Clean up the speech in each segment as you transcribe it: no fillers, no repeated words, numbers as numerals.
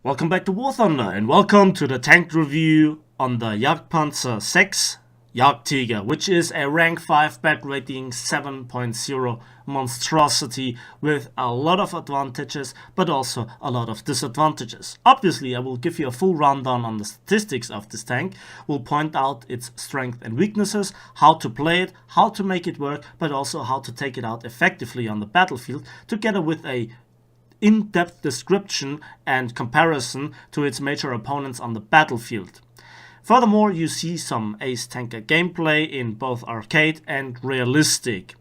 Welcome back to War Thunder and welcome to the tank review on the Jagdpanzer 6 Jagdtiger, which is a rank 5 bat rating 7.0 monstrosity with a lot of advantages but also a lot of disadvantages. Obviously, I will give you a full rundown on the statistics of this tank, will point out its strengths and weaknesses, how to play it, how to make it work, but also how to take it out effectively on the battlefield, together with a in-depth description and comparison to its major opponents on the battlefield. Furthermore, you see some Ace Tanker gameplay in both arcade and realistic.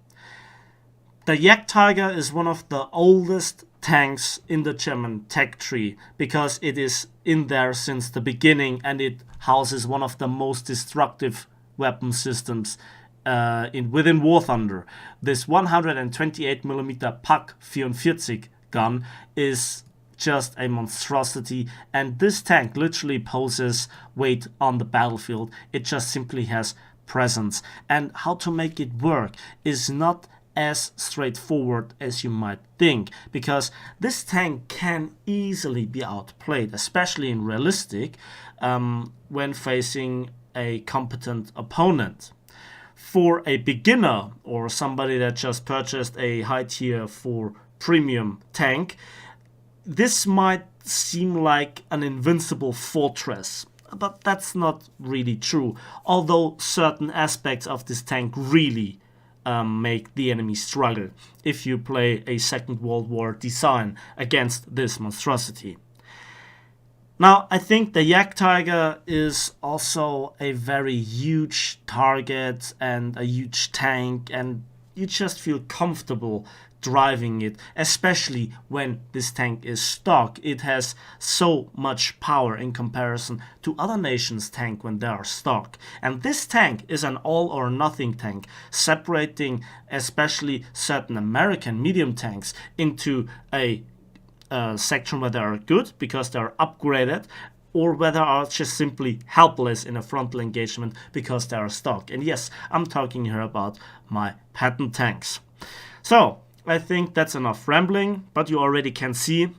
The Jagdtiger is one of the oldest tanks in the German tech tree because it is in there since the beginning and it houses one of the most destructive weapon systems within War Thunder. This 128mm PAK 44 gun is just a monstrosity, and this tank literally poses weight on the battlefield. It just simply has presence, and how to make it work is not as straightforward as you might think, because this tank can easily be outplayed, especially in realistic, when facing a competent opponent. For a beginner or somebody that just purchased a high tier 4 premium tank, this might seem like an invincible fortress, but that's not really true, although certain aspects of this tank really make the enemy struggle if you play a Second World War design against this monstrosity. Now, I think the Jagdtiger is also a very huge target and a huge tank, and you just feel comfortable driving it, especially when this tank is stock. It has so much power in comparison to other nations' tank when they are stock. And this tank is an all or nothing tank, separating especially certain American medium tanks into a section where they are good because they are upgraded, or whether are just simply helpless in a frontal engagement because they are stock. And yes, I'm talking here about my patent tanks. So I think that's enough rambling, but you already can see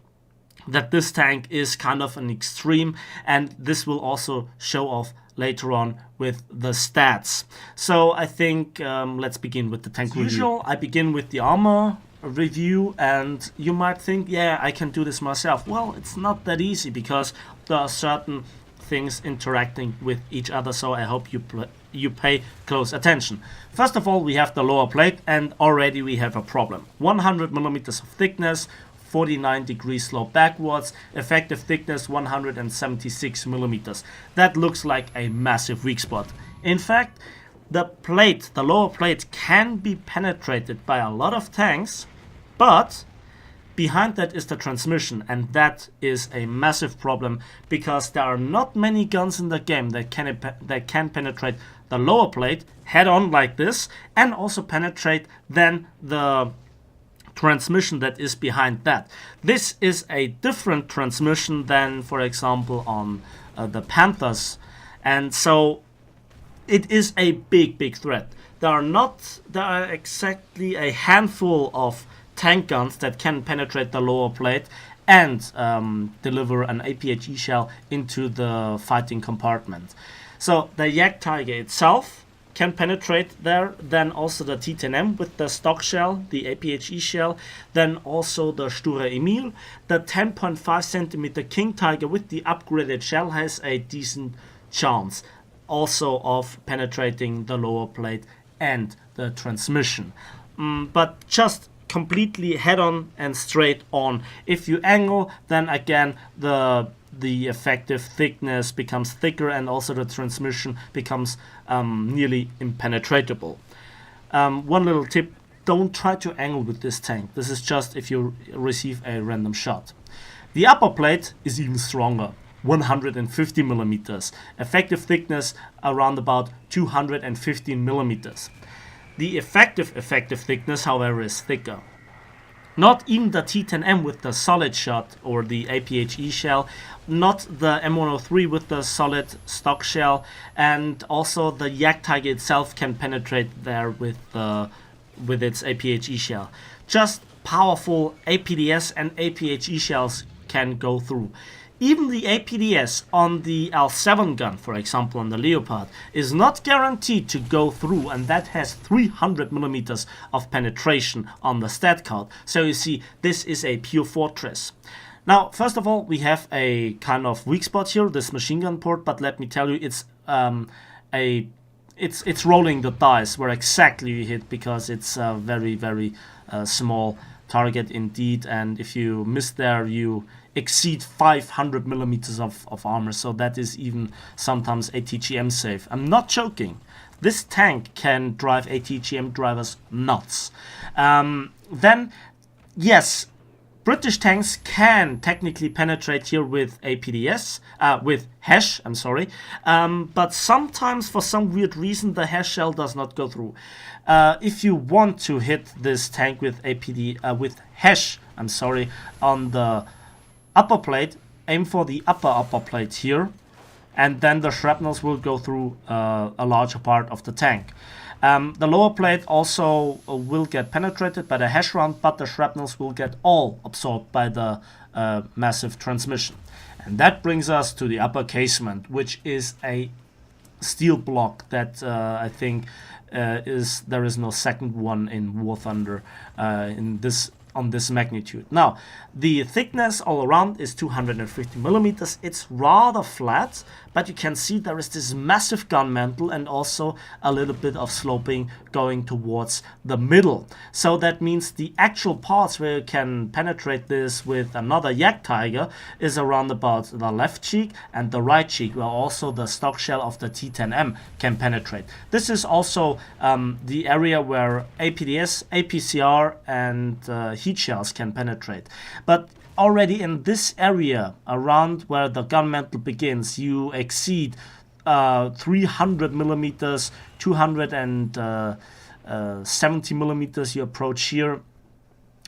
that this tank is kind of an extreme, and this will also show off later on with the stats. So I think let's begin with the tank review. As usual, I begin with the armor review, and you might think, yeah, I can do this myself. Well, it's not that easy because there are certain things interacting with each other, so I hope you pay close attention. First of all, we have the lower plate, and already we have a problem. 100mm of thickness, 49 degrees slope backwards, effective thickness 176mm. That looks like a massive weak spot. In fact, the lower plate can be penetrated by a lot of tanks, but behind that is the transmission, and that is a massive problem because there are not many guns in the game that can penetrate the lower plate head on like this, and also penetrate then the transmission that is behind that. This is a different transmission than, for example, on the Panthers, and so it is a big threat. There are exactly a handful of tank guns that can penetrate the lower plate and deliver an APDSHE shell into the fighting compartment. So the Jagdtiger itself can penetrate there, then also the T10M with the stock shell, the APDSHE shell, then also the Sture Emil. The 10.5cm King Tiger with the upgraded shell has a decent chance also of penetrating the lower plate and the transmission. But just completely head on and straight on. If you angle, then again the effective thickness becomes thicker and also the transmission becomes nearly impenetrable. One little tip: don't try to angle with this tank. This is just if you receive a random shot. The upper plate is even stronger. 150mm. Effective thickness around about 215mm. The effective thickness, however, is thicker. Not even the T10M with the solid shot or the APDSHE shell, not the M103 with the solid stock shell, and also the Jagdtiger itself can penetrate there with its APDSHE shell. Just powerful APDS and APDSHE shells can go through. Even the APDS on the L7 gun, for example, on the Leopard, is not guaranteed to go through, and that has 300 millimeters of penetration on the stat card. So you see, this is a pure fortress. Now, first of all, we have a kind of weak spot here, this machine gun port, but let me tell you, it's rolling the dice where exactly you hit, because it's a very, very small target indeed, and if you miss there, you exceed 500 millimeters of armor, so that is even sometimes ATGM safe. I'm not joking. This tank can drive ATGM drivers nuts. Then, yes, British tanks can technically penetrate here with APDS, with HESH, I'm sorry, but sometimes for some weird reason the HESH shell does not go through. If you want to hit this tank with with HESH, I'm sorry, on the upper plate, aim for the upper plate here, and then the shrapnels will go through a larger part of the tank. The lower plate also will get penetrated by the HESH round, but the shrapnels will get all absorbed by the massive transmission. And that brings us to the upper casement, which is a steel block that I think there is no second one in War Thunder on this magnitude. Now, the thickness all around is 250 millimeters. It's rather flat, but you can see there is this massive gun mantle and also a little bit of sloping going towards the middle. So that means the actual parts where you can penetrate this with another Jagdtiger is around about the left cheek and the right cheek, where also the stock shell of the T10M can penetrate. This is also the area where APDS, APCR and heat shells can penetrate. But already in this area around where the gun mantle begins, you exceed 300 millimeters, 270 millimeters you approach here,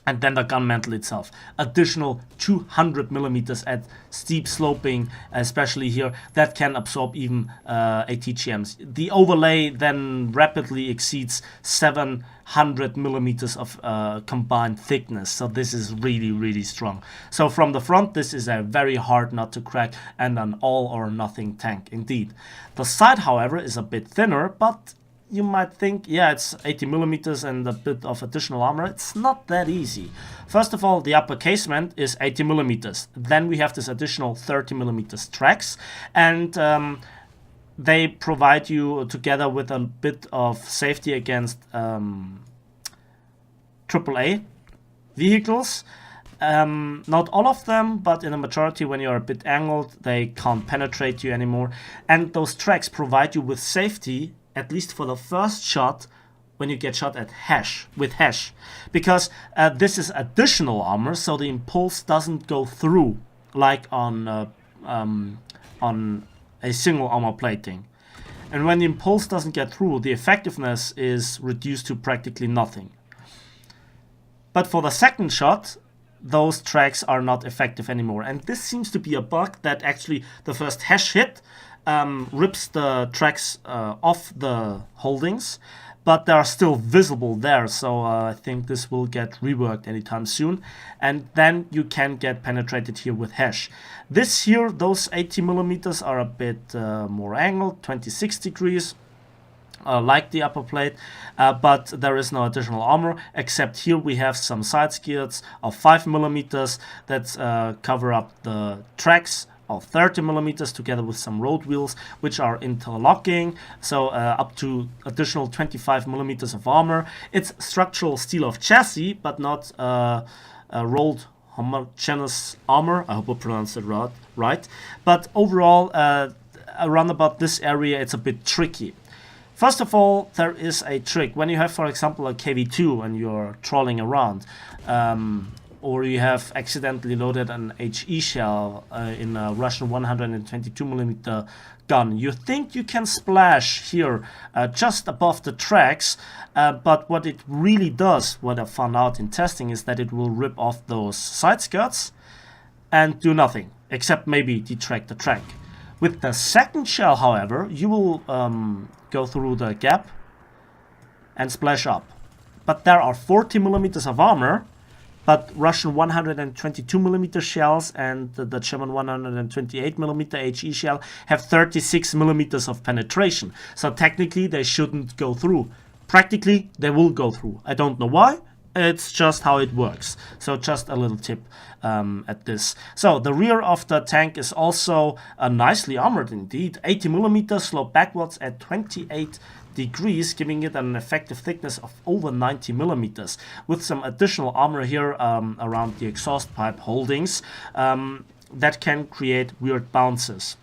and then the gun mantle itself. Additional 200 millimeters at steep sloping, especially here, that can absorb even ATGMs. The overlay then rapidly exceeds 700 millimeters of combined thickness, so this is really, really strong. So from the front, this is a very hard nut to crack and an all or nothing tank indeed. The side, however, is a bit thinner, but you might think, yeah, it's 80 millimeters and a bit of additional armor. It's not that easy. First of all, the upper casement is 80 millimeters. Then we have this additional 30 millimeters tracks, and they provide you together with a bit of safety against AAA vehicles. Not all of them, but in a majority, when you're a bit angled, they can't penetrate you anymore. And those tracks provide you with safety, at least for the first shot, when you get shot at with HESH, because this is additional armor, so the impulse doesn't go through like on a single armor plating. And when the impulse doesn't get through, the effectiveness is reduced to practically nothing. But for the second shot, those tracks are not effective anymore, and this seems to be a bug that actually the first HESH hit rips the tracks off the holdings, but they are still visible there, so I think this will get reworked anytime soon, and then you can get penetrated here with HESH. This here, those 80 millimeters are a bit more angled, 26 degrees, like the upper plate, but there is no additional armor, except here we have some side skirts of 5 millimeters that cover up the tracks of 30 millimeters together with some road wheels which are interlocking, so up to additional 25 millimeters of armor. It's structural steel of chassis, but not rolled homogeneous armor. I hope I pronounced it right. But overall, around about this area, it's a bit tricky. First of all, there is a trick. When you have, for example, a KV-2 and you're trolling around, or you have accidentally loaded an HE shell in a Russian 122mm gun, you think you can splash here just above the tracks, but what it really does, what I found out in testing, is that it will rip off those side skirts and do nothing, except maybe detract the track. With the second shell, however, you will go through the gap and splash up. But there are 40 millimeters of armor, but Russian 122mm shells and the German 128mm HE shell have 36mm of penetration. So technically they shouldn't go through. Practically they will go through. I don't know why. It's just how it works. So just a little tip at this. So the rear of the tank is also nicely armored indeed. 80mm sloped backwards at 28 degrees, giving it an effective thickness of over 90mm, with some additional armor here around the exhaust pipe holdings that can create weird bounces.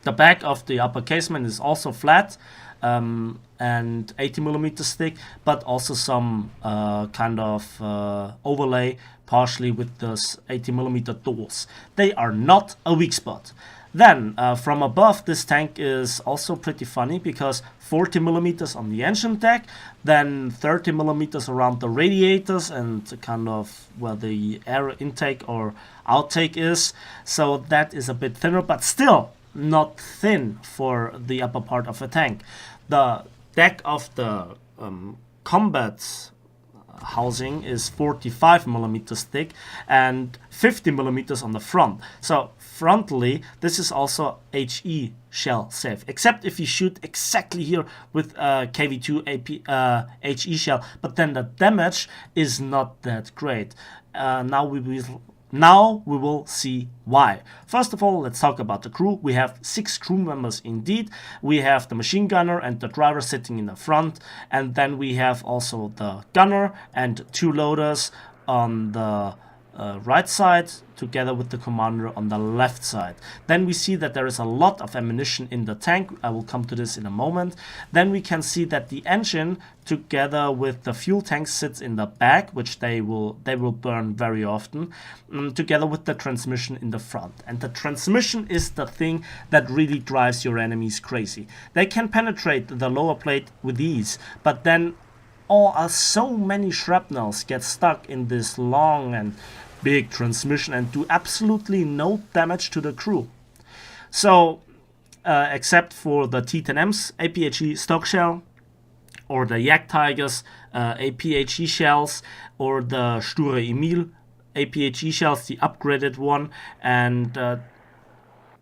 The back of the upper casement is also flat and 80mm thick, but also some kind of overlay partially with those 80mm doors. They are not a weak spot. Then from above, this tank is also pretty funny because 40mm on the engine deck, then 30mm around the radiators and kind of where the air intake or outtake is. So that is a bit thinner, but still not thin for the upper part of a tank. The deck of the combat housing is 45mm thick and 50mm on the front. So frontally, this is also HE shell safe, except if you shoot exactly here with KV2 HE shell, but then the damage is not that great. Now we will see why. First of all, let's talk about the crew. We have 6 crew members indeed. We have the machine gunner and the driver sitting in the front, and then we have also the gunner and 2 loaders on the right side together with the commander on the left side. Then we see that there is a lot of ammunition in the tank. I will come to this in a moment. Then we can see that the engine together with the fuel tank sits in the back, which they will burn very often, together with the transmission in the front. And the transmission is the thing that really drives your enemies crazy. They can penetrate the lower plate with ease, but then so many shrapnels get stuck in this long and big transmission and do absolutely no damage to the crew. So except for the T10M's APDSHE stock shell, or the Jagdtiger's APDSHE shells, or the Sture Emil APDSHE shells, the upgraded one, and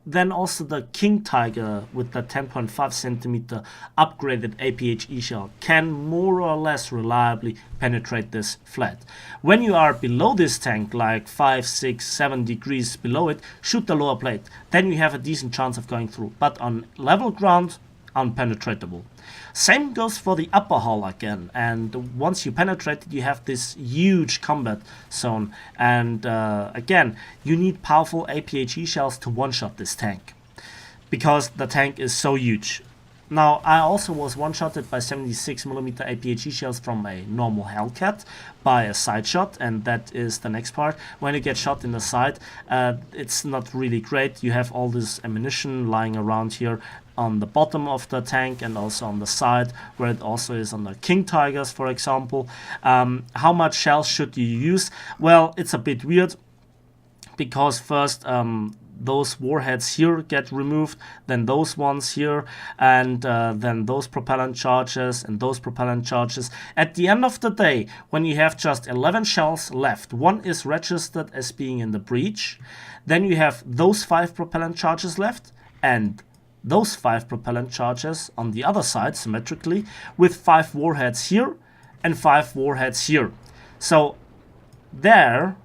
then also the Jagdtiger with the 10.5 centimeter upgraded APDSHE shell can more or less reliably penetrate this flat. When you are below this tank, like 5, 6, 7 degrees below it, shoot the lower plate. Then you have a decent chance of going through. But on level ground, unpenetratable. Same goes for the upper hull again, and once you penetrate it, you have this huge combat zone, and again, you need powerful APDSHE shells to one-shot this tank, because the tank is so huge. Now, I also was one-shotted by 76mm APDSHE shells from a normal Hellcat by a side shot, and that is the next part. When you get shot in the side, it's not really great. You have all this ammunition lying around here on the bottom of the tank and also on the side, where it also is on the Jagdtigers, for example. How much shells should you use? Well, it's a bit weird, because first those warheads here get removed, then those ones here, and then those propellant charges and those propellant charges. At the end of the day, when you have just 11 shells left, one is registered as being in the breach, then you have those 5 propellant charges left, and those 5 propellant charges on the other side symmetrically, with 5 warheads here and 5 warheads here. So there,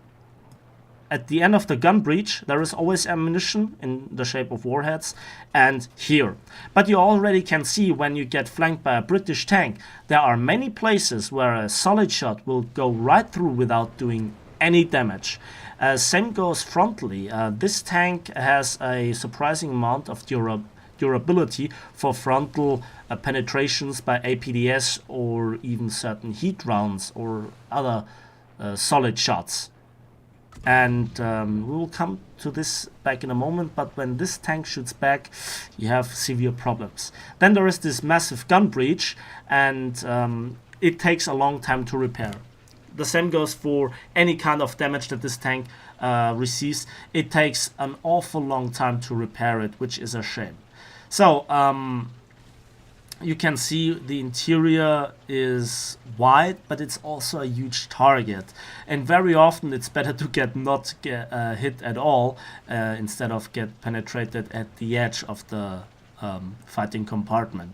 at the end of the gun breach, there is always ammunition in the shape of warheads, and here. But you already can see when you get flanked by a British tank, there are many places where a solid shot will go right through without doing any damage. Same goes frontally. This tank has a surprising amount of durability for frontal penetrations by APDS or even certain heat rounds or other solid shots. And we will come to this back in a moment, but when this tank shoots back, you have severe problems. Then there is this massive gun breach, and it takes a long time to repair. The same goes for any kind of damage that this tank receives. It takes an awful long time to repair it, which is a shame. So You can see the interior is wide, but it's also a huge target. And very often it's better to not get hit at all instead of get penetrated at the edge of the fighting compartment.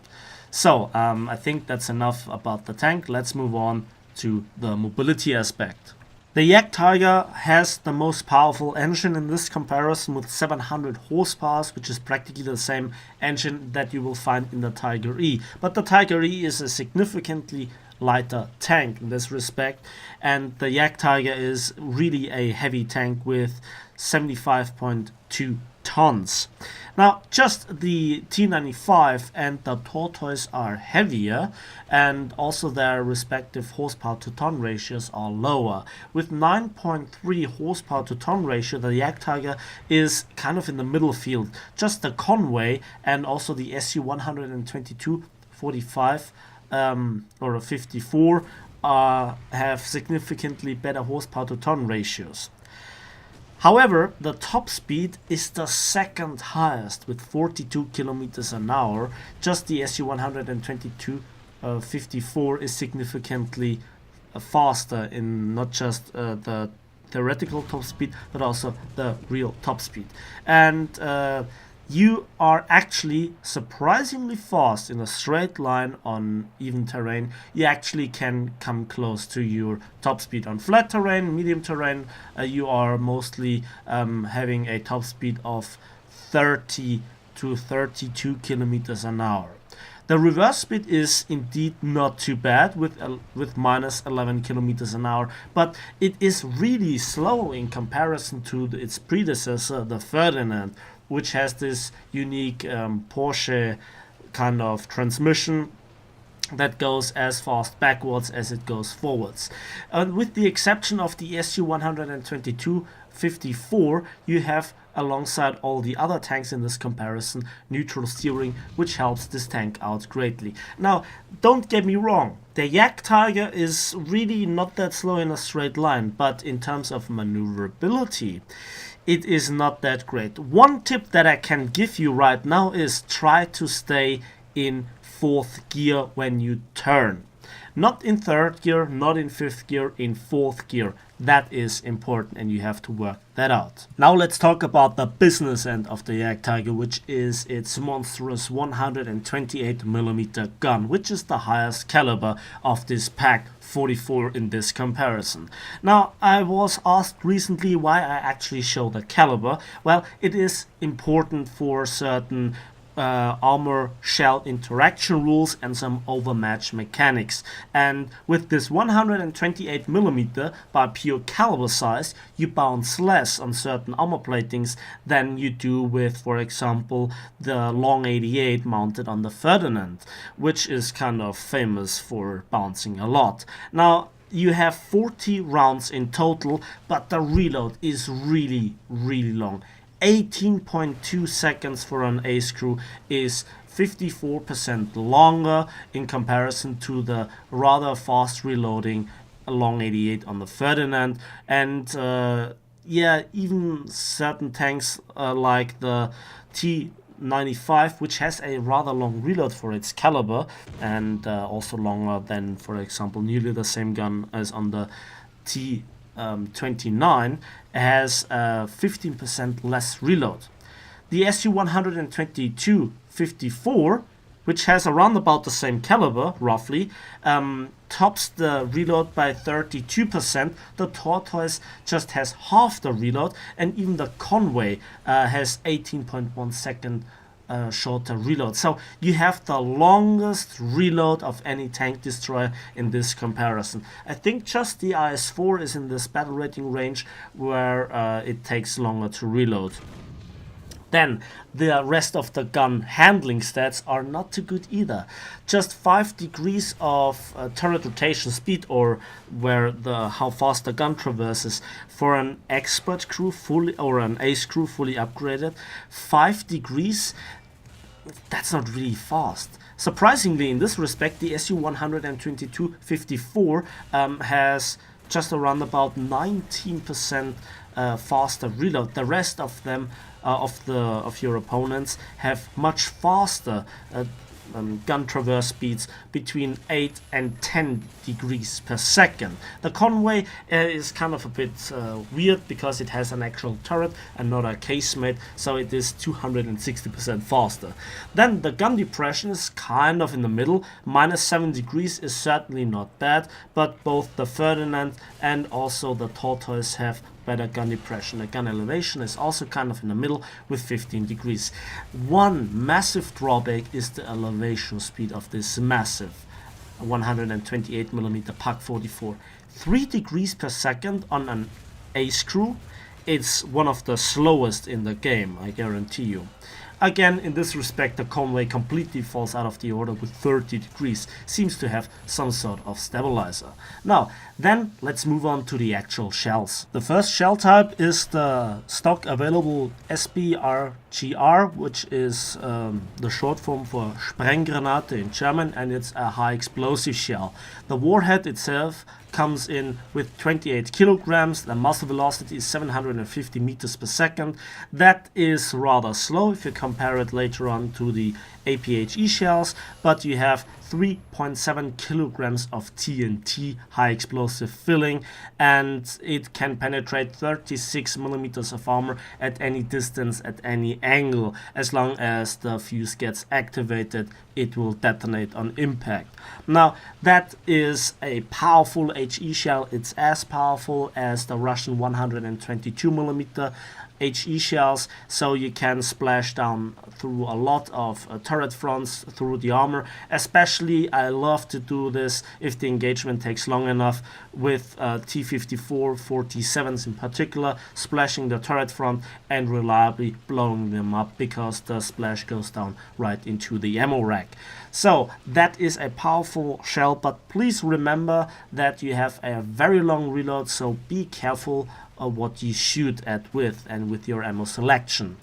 So I think that's enough about the tank. Let's move on to the mobility aspect. The Jagdtiger has the most powerful engine in this comparison with 700 horsepower, which is practically the same engine that you will find in the Tiger E. But the Tiger E is a significantly lighter tank in this respect, and the Jagdtiger is really a heavy tank with 75.2 tons. Now, just the T95 and the Tortoise are heavier, and also their respective horsepower to ton ratios are lower. With 9.3 horsepower to ton ratio, the Jagdtiger is kind of in the middle field. Just the Conway and also the SU 122 45 or a 54 have significantly better horsepower to ton ratios. However, the top speed is the second highest with 42 kilometers an hour. Just the SU 122 54 is significantly faster in not just the theoretical top speed, but also the real top speed. And you are actually surprisingly fast in a straight line on even terrain. You actually can come close to your top speed on flat terrain, medium terrain. You are mostly having a top speed of 30 to 32 kilometers an hour. The reverse speed is indeed not too bad with minus 11 kilometers an hour, but it is really slow in comparison to its predecessor, the Ferdinand, which has this unique Porsche kind of transmission that goes as fast backwards as it goes forwards. With the exception of the SU 122 54, you have, alongside all the other tanks in this comparison, neutral steering, which helps this tank out greatly. Now, don't get me wrong, the Jagdtiger is really not that slow in a straight line, but in terms of maneuverability, it is not that great. One tip that I can give you right now is try to stay in 4th gear when you turn. Not in 3rd gear, not in 5th gear, in 4th gear. That is important and you have to work that out. Now let's talk about the business end of the Jagdtiger, which is its monstrous 128mm gun, which is the highest caliber of this pack 44 in this comparison. Now, I was asked recently why I actually show the caliber. Well, it is important for certain armor shell interaction rules and some overmatch mechanics. And with this 128mm by pure caliber size, you bounce less on certain armor platings than you do with, for example, the long 88 mounted on the Ferdinand, which is kind of famous for bouncing a lot. Now, you have 40 rounds in total, but the reload is really long. 18.2 seconds for an A screw is 54% longer in comparison to the rather fast reloading long 88 on the Ferdinand. And yeah, even certain tanks like the T95, which has a rather long reload for its caliber and also longer than, for example, nearly the same gun as on the T29, has 15% less reload. The SU 122 54, which has around about the same caliber roughly, tops the reload by 32%. The Tortoise just has half the reload, and even the Conway has 18.1 second shorter reload. So you have the longest reload of any tank destroyer in this comparison. I think just the IS-4 is in this battle rating range where it takes longer to reload. Then the rest of the gun handling stats are not too good either. Just 5 degrees of turret rotation speed, or how fast the gun traverses, for an expert crew fully, or an ace crew fully upgraded. 5 degrees, that's not really fast. Surprisingly, in this respect, the SU 122 54 has just around about 19% faster reload. The rest of them, of your opponents, have much faster, gun traverse speeds between 8 and 10 degrees per second. The Conway is kind of a bit weird because it has an actual turret and not a casemate, so it is 260% faster. Then the gun depression is kind of in the middle. -7 degrees is certainly not bad, but both the Ferdinand and also the Tortoise have better gun depression. The gun elevation is also kind of in the middle with 15 degrees. One massive drawback is the elevation speed of this massive 128mm Pak 44. 3 degrees per second on an A screw. It's one of the slowest in the game, I guarantee you. Again, in this respect, the Conway completely falls out of the order with 30 degrees. Seems to have some sort of stabilizer. Now, then let's move on to the actual shells. The first shell type is the stock available SBRGR, which is the short form for Sprenggranate in German, and it's a high explosive shell. The warhead itself comes in with 28 kilograms. The muzzle velocity is 750 meters per second. That is rather slow if you compare it later on to the APDSHE shells, but you have 3.7 kilograms of TNT, high explosive filling, and it can penetrate 36 millimeters of armor at any distance, at any angle. As long as the fuse gets activated, it will detonate on impact. Now, that is a powerful HE shell. It's as powerful as the Russian 122 millimeter HE shells, so you can splash down through a lot of turret fronts, through the armor. Especially, I love to do this if the engagement takes long enough with T-54 47s in particular, splashing the turret front and reliably blowing them up because the splash goes down right into the ammo rack. So that is a powerful shell, but please remember that you have a very long reload, so be careful of what you shoot at with and with your ammo selection.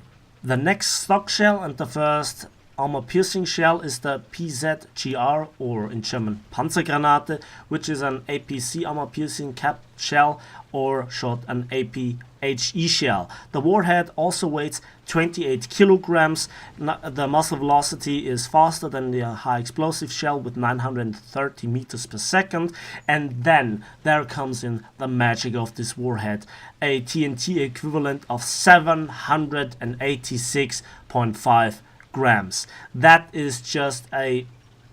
The next stock shell and the first armor piercing shell is the PZGR, or in German Panzergranate, which is an APC armor piercing cap shell, or short an APDSHE shell. The warhead also weighs 28 kilograms. The muzzle velocity is faster than the high explosive shell with 930 meters per second. And then there comes in the magic of this warhead, a TNT equivalent of 786.5 grams. That is just a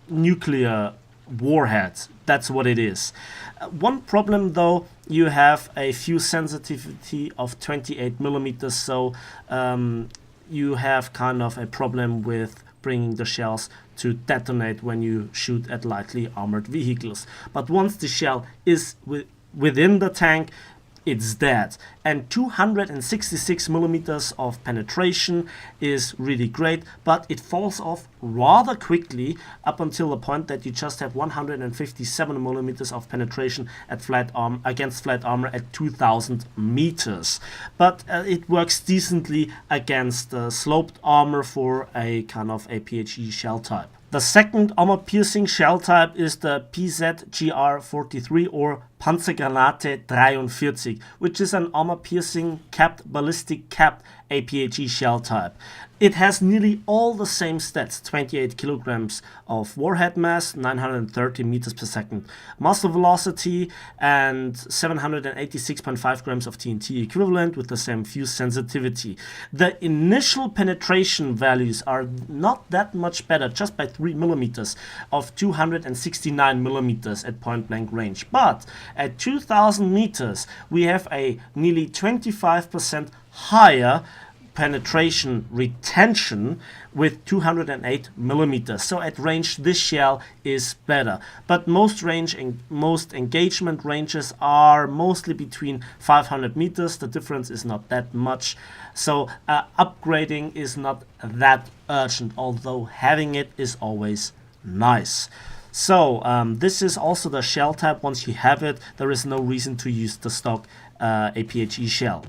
nuclear warhead. That's what it is. One problem though, you have a fuse sensitivity of 28 millimeters, so you have kind of a problem with bringing the shells to detonate when you shoot at lightly armored vehicles. But once the shell is within the tank, it's dead. And 266 millimeters of penetration is really great, but it falls off rather quickly up until the point that you just have 157 millimeters of penetration at against flat armor at 2000 meters. But it works decently against sloped armor for a kind of APDSHE shell type. The second armor piercing shell type is the PZGR 43 or Panzergranate 43, which is an armor piercing capped ballistic capped APDSHE shell type. It has nearly all the same stats: 28 kilograms of warhead mass, 930 meters per second muzzle velocity, and 786.5 grams of TNT equivalent with the same fuse sensitivity. The initial penetration values are not that much better, just by 3 millimeters, of 269 millimeters at point blank range. But at 2000 meters, we have a nearly 25% higher penetration retention with 208 millimeters. So at range, this shell is better. But most engagement ranges are mostly between 500 meters. The difference is not that much. So upgrading is not that urgent, although having it is always nice. So this is also the shell type. Once you have it, there is no reason to use the stock APDSHE shell.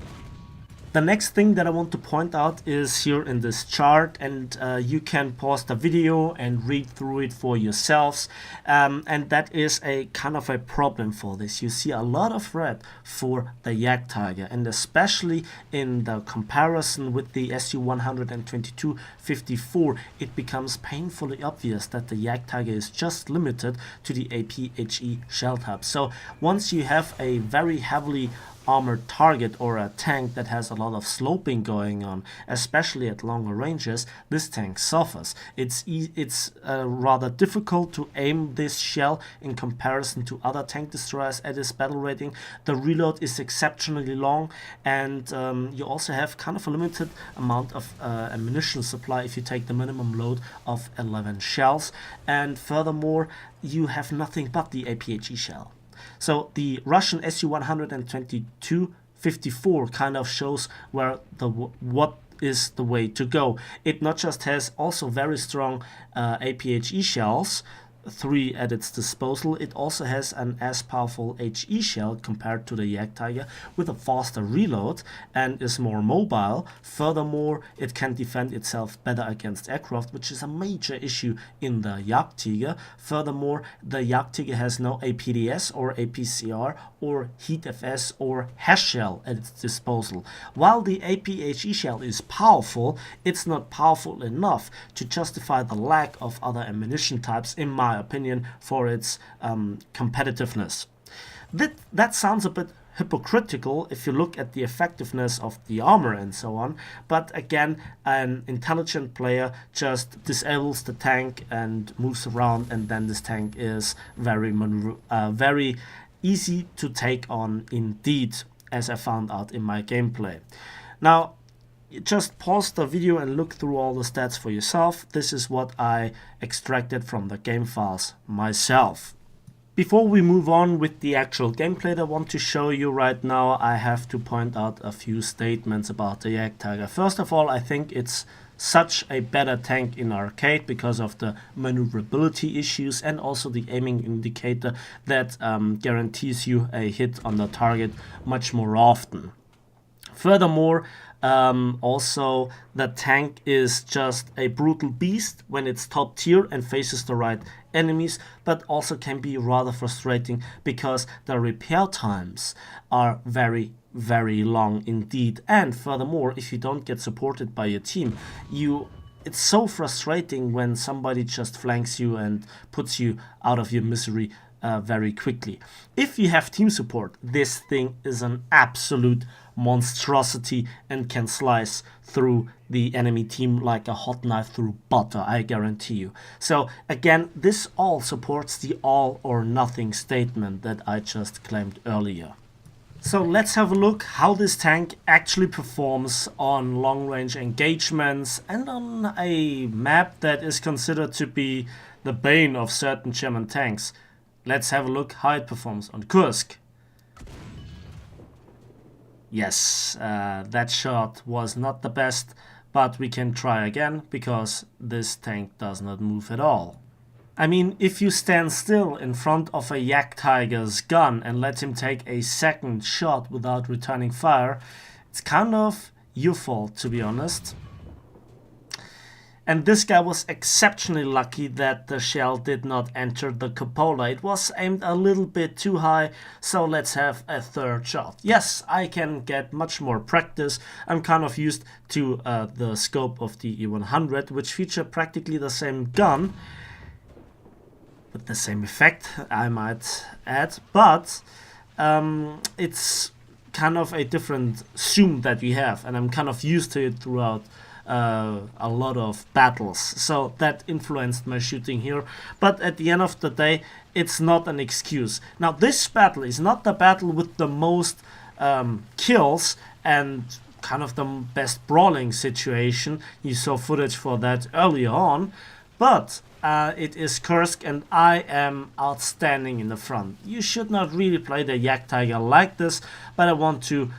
The next thing that I want to point out is here in this chart, and you can pause the video and read through it for yourselves, and that is a kind of a problem for this. You see a lot of red for the Jagdtiger, and especially in the comparison with the SU-122-54, it becomes painfully obvious that the Jagdtiger is just limited to the APDSHE shell type. So once you have a very heavily armored target or a tank that has a lot of sloping going on, especially at longer ranges, this tank suffers. It's rather difficult to aim this shell in comparison to other tank destroyers at this battle rating. The reload is exceptionally long, and you also have kind of a limited amount of ammunition supply if you take the minimum load of 11 shells, and furthermore you have nothing but the APDSHE shell. So the Russian SU-122-54 kind of shows where what is the way to go. It not just has also very strong APDSHE shells, 3 at its disposal, it also has an as powerful HE shell compared to the Jagdtiger with a faster reload and is more mobile. Furthermore, it can defend itself better against aircraft, which is a major issue in the Jagdtiger. Furthermore, the Jagdtiger has no APDS or APCR or HeatFS or HASH shell at its disposal. While the APDSHE shell is powerful, it's not powerful enough to justify the lack of other ammunition types, in my opinion, for its competitiveness. That sounds a bit hypocritical if you look at the effectiveness of the armor and so on, but again, an intelligent player just disables the tank and moves around, and then this tank is very easy to take on indeed, as I found out in my gameplay. Now, just pause the video and look through all the stats for yourself. This is what I extracted from the game files myself. Before we move on with the actual gameplay that I want to show you right now, I have to point out a few statements about the Jagdtiger. First of all, I think it's such a better tank in arcade because of the maneuverability issues and also the aiming indicator that guarantees you a hit on the target much more often. Furthermore, also the tank is just a brutal beast when it's top tier and faces the right enemies, but also can be rather frustrating because the repair times are very long indeed. And furthermore, if you don't get supported by your team, it's so frustrating when somebody just flanks you and puts you out of your misery very quickly. If you have team support, this thing is an absolute monstrosity and can slice through the enemy team like a hot knife through butter, I guarantee you. So again, this all supports the all or nothing statement that I just claimed earlier. So let's have a look how this tank actually performs on long-range engagements and on a map that is considered to be the bane of certain German tanks. Let's have a look how it performs on Kursk. Yes, that shot was not the best, but we can try again because this tank does not move at all. I mean, if you stand still in front of a Jagdtiger's gun and let him take a second shot without returning fire, it's kind of your fault, to be honest. And this guy was exceptionally lucky that the shell did not enter the cupola. It was aimed a little bit too high, so let's have a third shot. Yes, I can get much more practice. I'm kind of used to the scope of the E100, which featured practically the same gun, with the same effect, I might add, but it's kind of a different zoom that we have, and I'm kind of used to it throughout a lot of battles, so that influenced my shooting here. But at the end of the day, it's not an excuse. Now, this battle is not the battle with the most kills and kind of the best brawling situation. You saw footage for that earlier on, but it is Kursk, and I am outstanding in the front. You should not really play the Jagdtiger like this, but I want to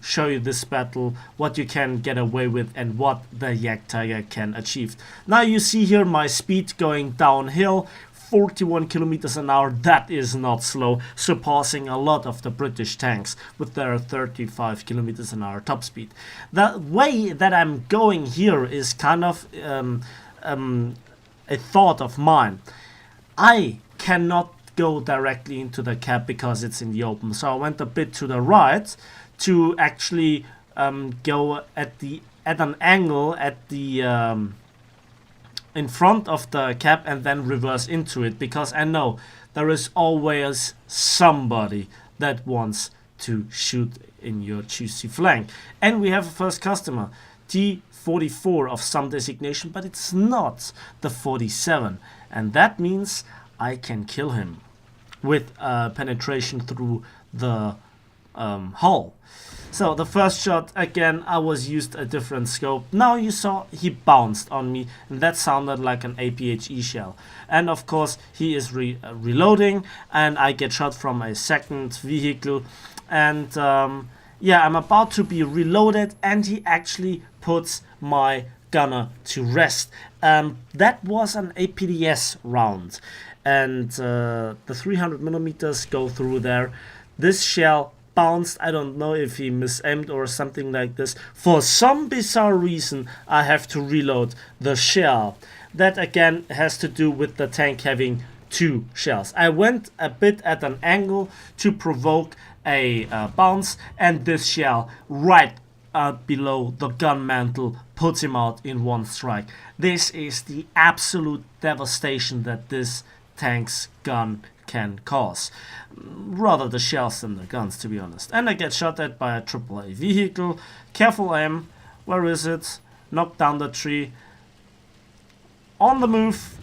show you this battle, what you can get away with and what the Jagdtiger can achieve. Now you see here my speed going downhill 41 kilometers an hour. That is not slow, surpassing a lot of the British tanks with their 35 kilometers an hour top speed. The way that I'm going here is kind of a thought of mine. I cannot go directly into the cap because it's in the open, so I went a bit to the right to actually go at an angle at the in front of the cap and then reverse into it, because I know there is always somebody that wants to shoot in your juicy flank. And we have a first customer, T44 of some designation, but it's not the 47, and that means I can kill him with penetration through the hull. So the first shot, again, I was used a different scope. Now you saw he bounced on me, and that sounded like an APDSHE shell. And of course he is reloading, and I get shot from a second vehicle. And yeah, I'm about to be reloaded, and he actually puts my gunner to rest. That was an APDS round, and the 300 millimeters go through there. This shell bounced. I don't know if he misaimed or something like this. For some bizarre reason, I have to reload the shell. That again has to do with the tank having two shells. I went a bit at an angle to provoke a bounce, and this shell right below the gun mantle puts him out in one strike. This is the absolute devastation that this tank's gun can cause. Rather the shells than the guns, to be honest. And I get shot at by a AAA vehicle. Careful aim. Where is it? Knock down the tree. On the move.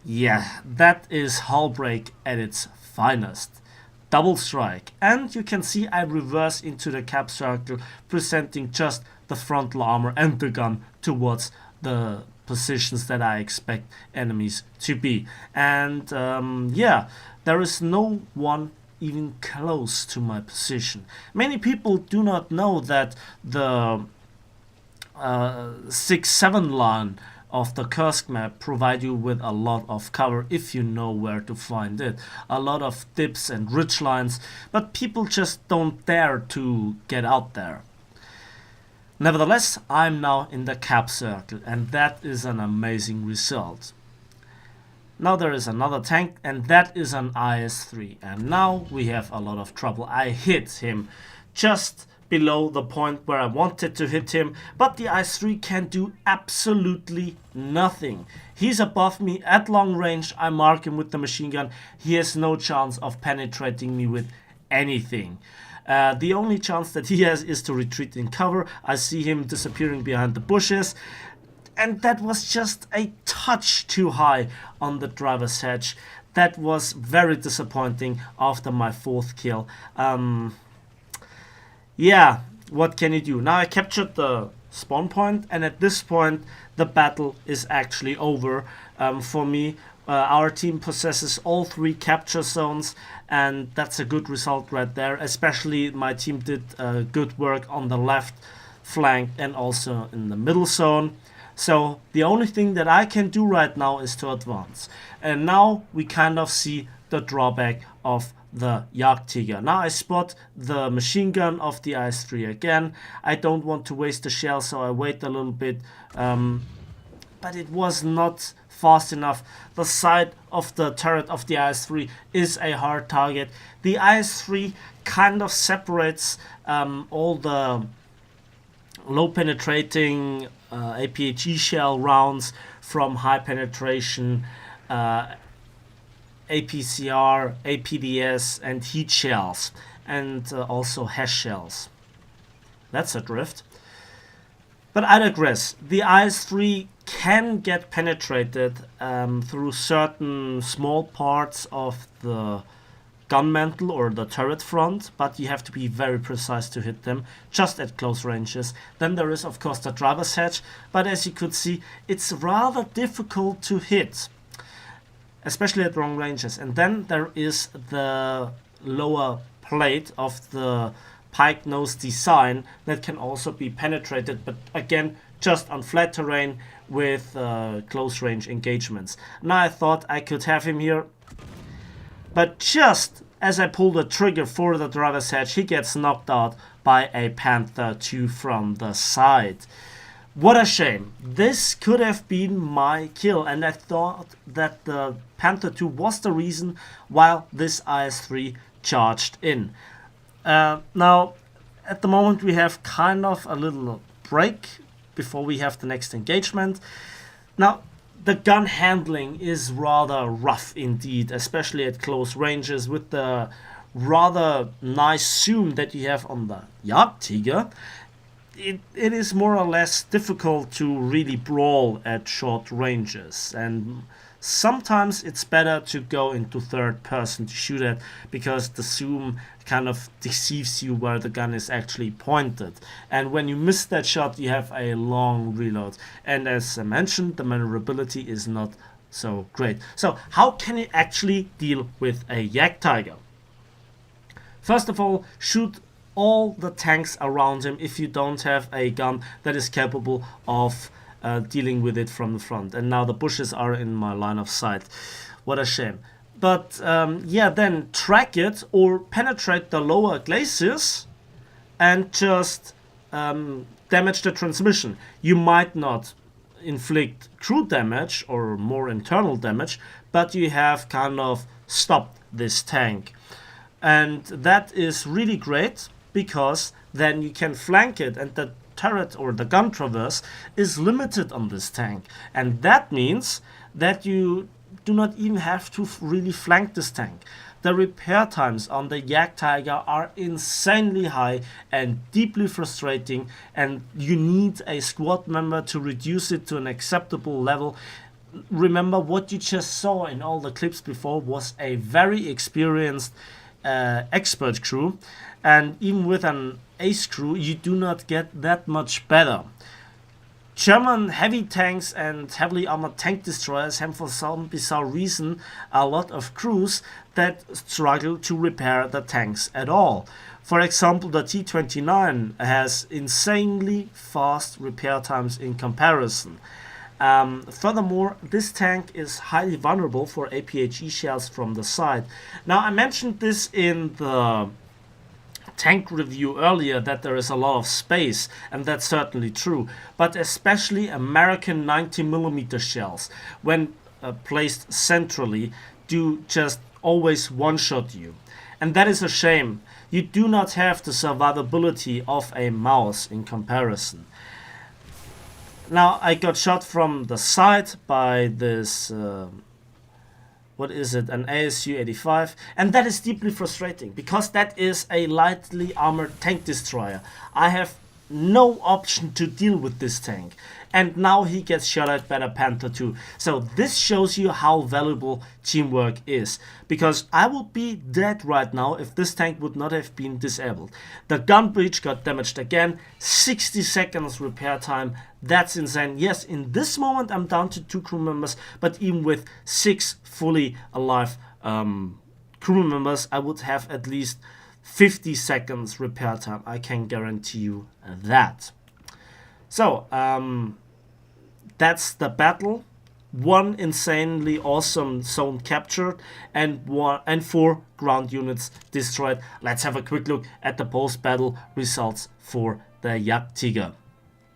Yeah, that is hull break at its finest. Double strike. And you can see I reverse into the cap circle, presenting just the frontal armor and the gun towards the positions that I expect enemies to be. And yeah, there is no one even close to my position. Many people do not know that the 6-7 line of the Kursk map provide you with a lot of cover if you know where to find it. A lot of dips and ridge lines, but people just don't dare to get out there. Nevertheless, I'm now in the cap circle, and that is an amazing result. Now there is another tank, and that is an IS-3, and now we have a lot of trouble. I hit him just below the point where I wanted to hit him, but the IS-3 can do absolutely nothing. He's above me at long range. I mark him with the machine gun. He has no chance of penetrating me with anything. The only chance that he has is to retreat in cover. I see him disappearing behind the bushes, and that was just a touch too high on the driver's hatch. That was very disappointing after my fourth kill. Yeah, what can you do? Now I captured the spawn point, and at this point the battle is actually over for me. Our team possesses all 3 capture zones, and that's a good result right there. Especially my team did good work on the left flank and also in the middle zone. So the only thing that I can do right now is to advance. And now we kind of see the drawback of the Jagdtiger. Now I spot the machine gun of the IS-3 again. I don't want to waste the shell, so I wait a little bit. But it was not fast enough. The side of the turret of the IS-3 is a hard target. The IS-3 kind of separates all the low penetrating APDSHE shell rounds from high penetration APCR, APDS and heat shells, and also HESH shells. That's a drift. But I digress. The IS-3 can get penetrated through certain small parts of the gun mantle or the turret front, but you have to be very precise to hit them just at close ranges. Then there is of course the driver's hatch, but as you could see, it's rather difficult to hit, especially at long ranges. And then there is the lower plate of the pike nose design that can also be penetrated, but again just on flat terrain with close range engagements. Now I thought I could have him here, but just as I pull the trigger for the driver's hedge, he gets knocked out by a Panther II from the side. What a shame. This could have been my kill, and I thought that the Panther II was the reason why this IS-3 charged in. Now, at the moment we have kind of a little break before we have the next engagement. Now, the gun handling is rather rough indeed, especially at close ranges with the rather nice zoom that you have on the Jagdtiger. It is more or less difficult to really brawl at short ranges, and sometimes it's better to go into third person to shoot at, because the zoom kind of deceives you where the gun is actually pointed, and when you miss that shot you have a long reload, and as I mentioned, the maneuverability is not so great. So how can you actually deal with a Jagdtiger? First of all, shoot all the tanks around him if you don't have a gun that is capable of dealing with it from the front. And now the bushes are in my line of sight. What a shame. But yeah, then track it or penetrate the lower glaciers and just damage the transmission. You might not inflict crew damage or more internal damage, but you have kind of stopped this tank. And that is really great, because then you can flank it, and the turret or the gun traverse is limited on this tank, and that means that you do not even have to really flank this tank. The repair times on the Jagdtiger are insanely high and deeply frustrating, and you need a squad member to reduce it to an acceptable level. Remember, what you just saw in all the clips before was a very experienced expert crew, and even with an ace crew you do not get that much better. German heavy tanks and heavily armored tank destroyers have for some bizarre reason a lot of crews that struggle to repair the tanks at all. For example, the T-29 has insanely fast repair times in comparison. Furthermore, this tank is highly vulnerable for APDSHE shells from the side. Now, I mentioned this in the tank review earlier, that there is a lot of space, and that's certainly true, but especially American 90mm shells, when placed centrally, do just always one-shot you, and that is a shame. You do not have the survivability of a mouse in comparison. Now, I got shot from the side by this what is it, an ASU 85, and that is deeply frustrating, because that is a lightly armored tank destroyer. I have no option to deal with this tank, and now he gets shot at by the Panther II. So this shows you how valuable teamwork is, because I would be dead right now if this tank would not have been disabled. The gun breech got damaged again, 60 seconds repair time. That's insane. Yes, in this moment I'm down to 2 crew members, but even with 6 fully alive crew members, I would have at least 50 seconds repair time. I can guarantee you that. So that's the battle. 1 insanely awesome zone captured and 4 ground units destroyed. Let's have a quick look at the post-battle results for the Jagdtiger.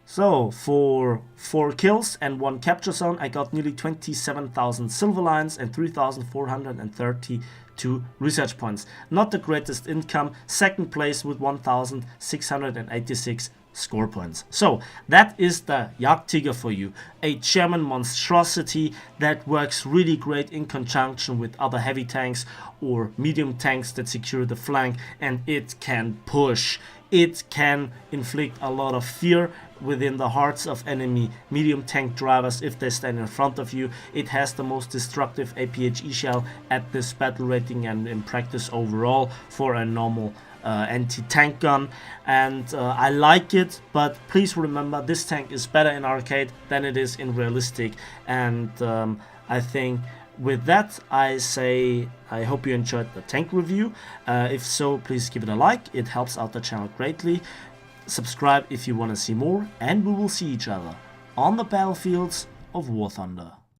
So for 4 kills and 1 capture zone, I got nearly 27,000 silver lines and 3,432 research points. Not the greatest income. Second place with 1,686 score points. So that is the Jagdtiger for you. A German monstrosity that works really great in conjunction with other heavy tanks or medium tanks that secure the flank, and it can push. It can inflict a lot of fear within the hearts of enemy medium tank drivers if they stand in front of you. It has the most destructive APDSHE shell at this battle rating and in practice overall for a normal anti-tank gun, and I like it, but please remember, this tank is better in arcade than it is in realistic, and I think with that, I say I hope you enjoyed the tank review. If so, please give it a like, it helps out the channel greatly. Subscribe if you want to see more, and we will see each other on the battlefields of War Thunder.